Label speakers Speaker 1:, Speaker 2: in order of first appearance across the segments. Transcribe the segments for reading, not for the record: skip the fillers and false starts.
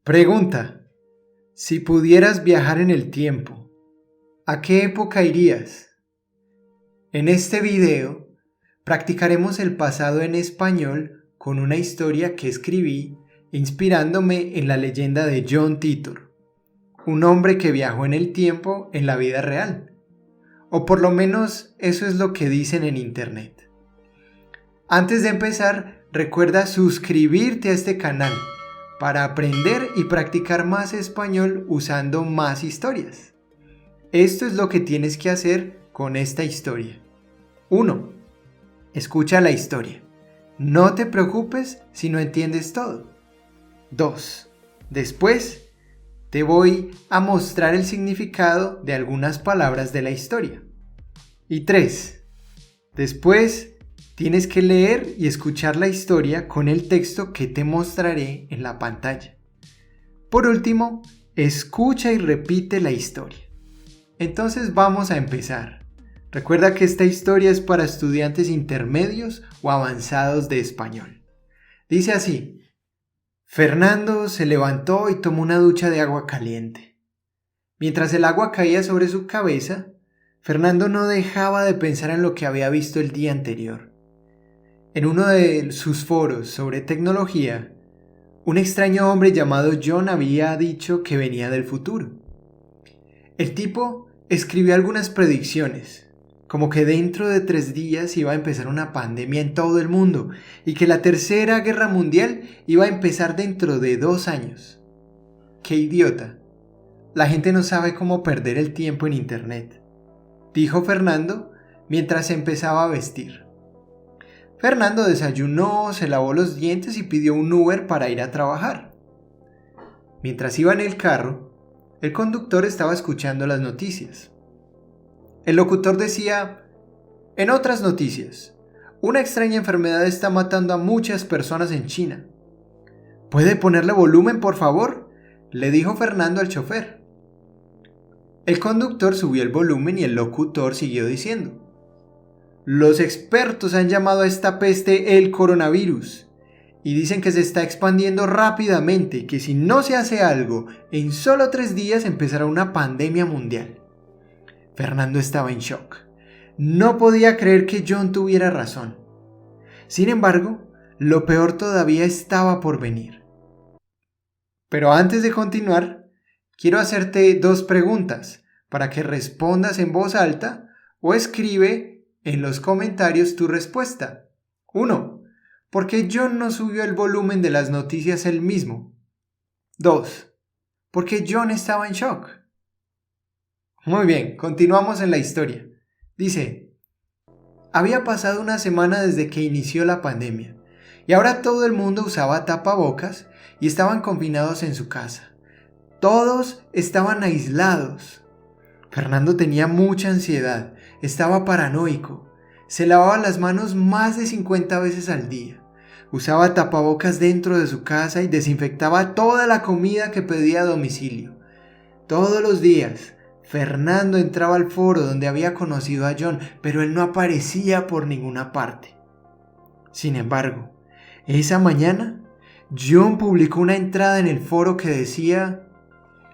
Speaker 1: Pregunta: si pudieras viajar en el tiempo, ¿a qué época irías? En este video practicaremos el pasado en español con una historia que escribí inspirándome en la leyenda de John Titor, un hombre que viajó en el tiempo en la vida real. O por lo menos eso es lo que dicen en internet. Antes de empezar, recuerda suscribirte a este canal para aprender y practicar más español usando más historias. Esto es lo que tienes que hacer con esta historia. 1. Escucha la historia. No te preocupes si no entiendes todo. 2. Después, te voy a mostrar el significado de algunas palabras de la historia. Y 3. Después, tienes que leer y escuchar la historia con el texto que te mostraré en la pantalla. Por último, escucha y repite la historia. Entonces vamos a empezar. Recuerda que esta historia es para estudiantes intermedios o avanzados de español. Dice así: Fernando se levantó y tomó una ducha de agua caliente. Mientras el agua caía sobre su cabeza, Fernando no dejaba de pensar en lo que había visto el día anterior. En uno de sus foros sobre tecnología, un extraño hombre llamado John había dicho que venía del futuro. El tipo escribió algunas predicciones, como que dentro de 3 días iba a empezar una pandemia en todo el mundo y que la Tercera Guerra Mundial iba a empezar dentro de 2 años. ¡Qué idiota! La gente no sabe cómo perder el tiempo en internet, dijo Fernando mientras empezaba a vestir. Fernando desayunó, se lavó los dientes y pidió un Uber para ir a trabajar. Mientras iba en el carro, el conductor estaba escuchando las noticias. El locutor decía: en otras noticias, una extraña enfermedad está matando a muchas personas en China. ¿Puede ponerle volumen, por favor?, le dijo Fernando al chofer. El conductor subió el volumen y el locutor siguió diciendo: los expertos han llamado a esta peste el coronavirus y dicen que se está expandiendo rápidamente y que si no se hace algo, en solo 3 días empezará una pandemia mundial. Fernando estaba en shock. No podía creer que John tuviera razón. Sin embargo, lo peor todavía estaba por venir. Pero antes de continuar, quiero hacerte 2 preguntas para que respondas en voz alta o escribe en los comentarios tu respuesta. 1. ¿Por qué John no subió el volumen de las noticias él mismo? 2. ¿Por qué John estaba en shock? Muy bien, continuamos en la historia. Dice: había pasado una semana desde que inició la pandemia y ahora todo el mundo usaba tapabocas y estaban confinados en su casa. Todos estaban aislados. Fernando tenía mucha ansiedad, estaba paranoico, se lavaba las manos más de 50 veces al día, usaba tapabocas dentro de su casa y desinfectaba toda la comida que pedía a domicilio. Todos los días, Fernando entraba al foro donde había conocido a John, pero él no aparecía por ninguna parte. Sin embargo, esa mañana, John publicó una entrada en el foro que decía: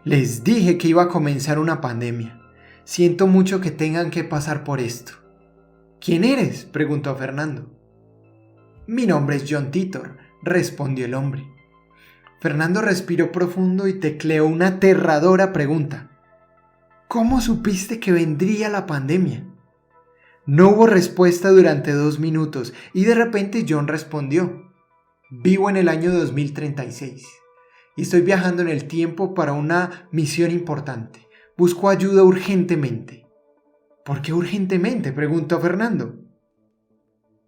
Speaker 1: les dije que iba a comenzar una pandemia. Siento mucho que tengan que pasar por esto. ¿Quién eres?, preguntó Fernando. Mi nombre es John Titor, respondió el hombre. Fernando respiró profundo y tecleó una aterradora pregunta: ¿cómo supiste que vendría la pandemia? No hubo respuesta durante 2 minutos y de repente John respondió: vivo en el año 2036 y estoy viajando en el tiempo para una misión importante. Busco ayuda urgentemente. ¿Por qué urgentemente?, preguntó Fernando.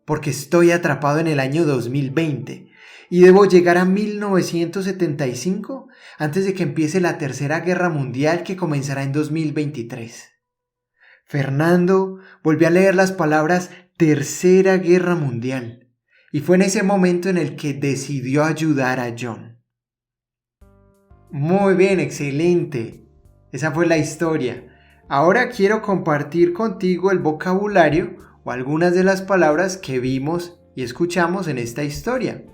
Speaker 1: Porque estoy atrapado en el año 2020 y debo llegar a 1975 antes de que empiece la Tercera Guerra Mundial que comenzará en 2023. Fernando volvió a leer las palabras Tercera Guerra Mundial y fue en ese momento en el que decidió ayudar a John. Muy bien, excelente. Esa fue la historia. Ahora quiero compartir contigo el vocabulario o algunas de las palabras que vimos y escuchamos en esta historia.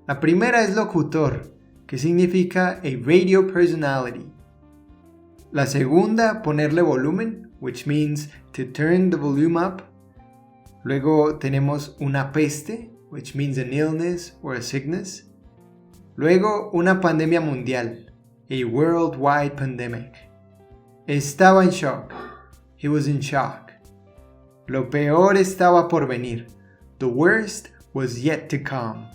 Speaker 1: La primera es locutor. que significa a radio personality. La segunda, ponerle volumen, which means to turn the volume up. Luego tenemos una peste, which means an illness or a sickness. Luego una pandemia mundial, a worldwide pandemic. Estaba en shock. He was in shock. Lo peor estaba por venir. The worst was yet to come.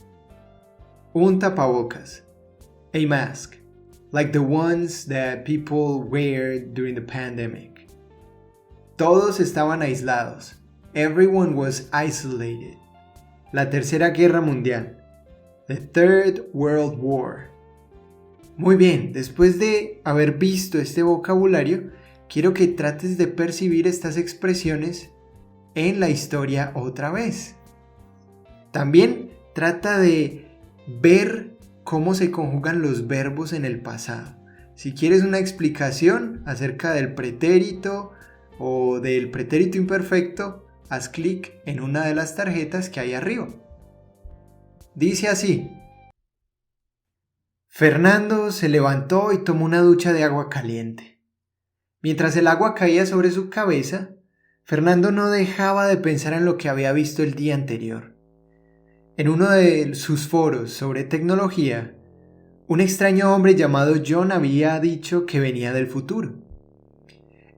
Speaker 1: Un tapabocas, a mask, like the ones that people wear during the pandemic. Todos estaban aislados. Everyone was isolated. La Tercera Guerra Mundial. The Third World War. Muy bien, después de haber visto este vocabulario, quiero que trates de percibir estas expresiones en la historia otra vez. También trata de ver cómo se conjugan los verbos en el pasado. Si quieres una explicación acerca del pretérito o del pretérito imperfecto, haz clic en una de las tarjetas que hay arriba. Dice así: Fernando se levantó y tomó una ducha de agua caliente. Mientras el agua caía sobre su cabeza, Fernando no dejaba de pensar en lo que había visto el día anterior. En uno de sus foros sobre tecnología, un extraño hombre llamado John había dicho que venía del futuro.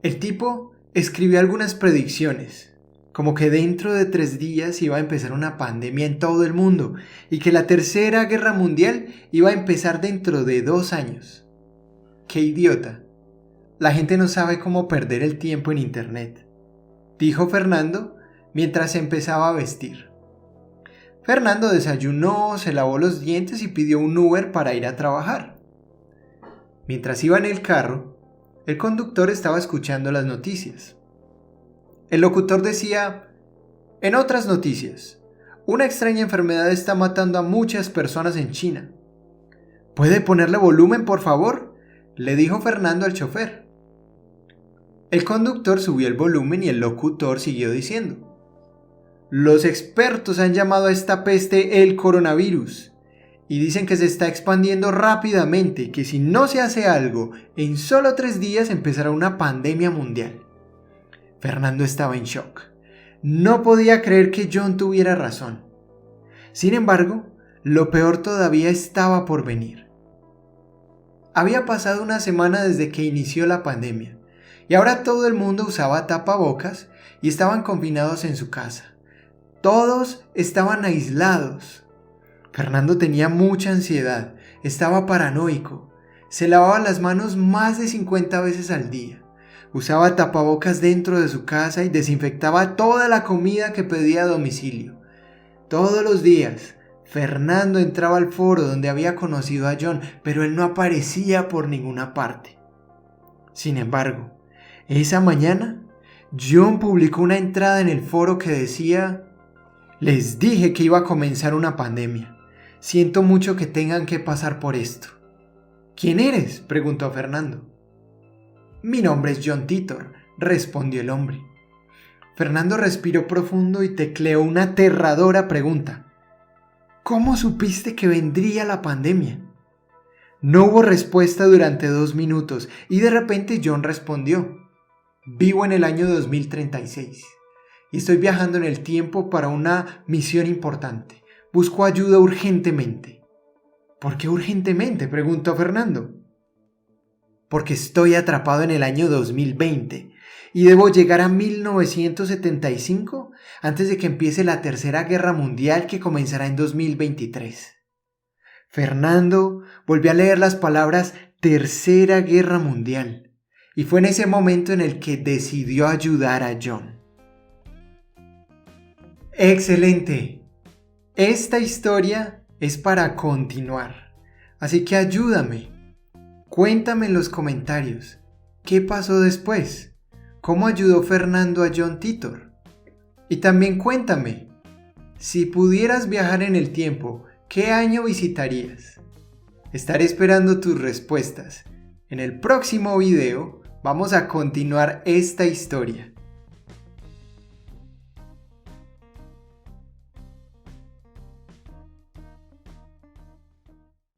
Speaker 1: El tipo escribió algunas predicciones, como que dentro de 3 días iba a empezar una pandemia en todo el mundo y que la Tercera Guerra Mundial iba a empezar dentro de 2 años. ¡Qué idiota! La gente no sabe cómo perder el tiempo en internet, dijo Fernando mientras empezaba a vestir. Fernando desayunó, se lavó los dientes y pidió un Uber para ir a trabajar. Mientras iba en el carro, el conductor estaba escuchando las noticias. El locutor decía: en otras noticias, una extraña enfermedad está matando a muchas personas en China. ¿Puede ponerle volumen, por favor?, le dijo Fernando al chofer. El conductor subió el volumen y el locutor siguió diciendo: los expertos han llamado a esta peste el coronavirus y dicen que se está expandiendo rápidamente y que si no se hace algo, en solo 3 días empezará una pandemia mundial. Fernando estaba en shock. No podía creer que John tuviera razón. Sin embargo, lo peor todavía estaba por venir. Había pasado una semana desde que inició la pandemia y ahora todo el mundo usaba tapabocas y estaban confinados en su casa. Todos estaban aislados. Fernando tenía mucha ansiedad, estaba paranoico, se lavaba las manos más de 50 veces al día. Usaba tapabocas dentro de su casa y desinfectaba toda la comida que pedía a domicilio. Todos los días, Fernando entraba al foro donde había conocido a John, pero él no aparecía por ninguna parte. Sin embargo, esa mañana, John publicó una entrada en el foro que decía: les dije que iba a comenzar una pandemia. Siento mucho que tengan que pasar por esto. ¿Quién eres?, preguntó Fernando. Mi nombre es John Titor, respondió el hombre. Fernando respiró profundo y tecleó una aterradora pregunta. ¿Cómo supiste que vendría la pandemia? No hubo respuesta durante 2 minutos y de repente John respondió: vivo en el año 2036 y estoy viajando en el tiempo para una misión importante. Busco ayuda urgentemente. ¿Por qué urgentemente?, preguntó Fernando. Porque estoy atrapado en el año 2020 y debo llegar a 1975 antes de que empiece la Tercera Guerra Mundial que comenzará en 2023. Fernando volvió a leer las palabras Tercera Guerra Mundial y fue en ese momento en el que decidió ayudar a John. ¡Excelente! Esta historia es para continuar, así que ayúdame. Cuéntame en los comentarios, ¿qué pasó después? ¿Cómo ayudó Fernando a John Titor? Y también cuéntame, si pudieras viajar en el tiempo, ¿qué año visitarías? Estaré esperando tus respuestas. En el próximo video vamos a continuar esta historia.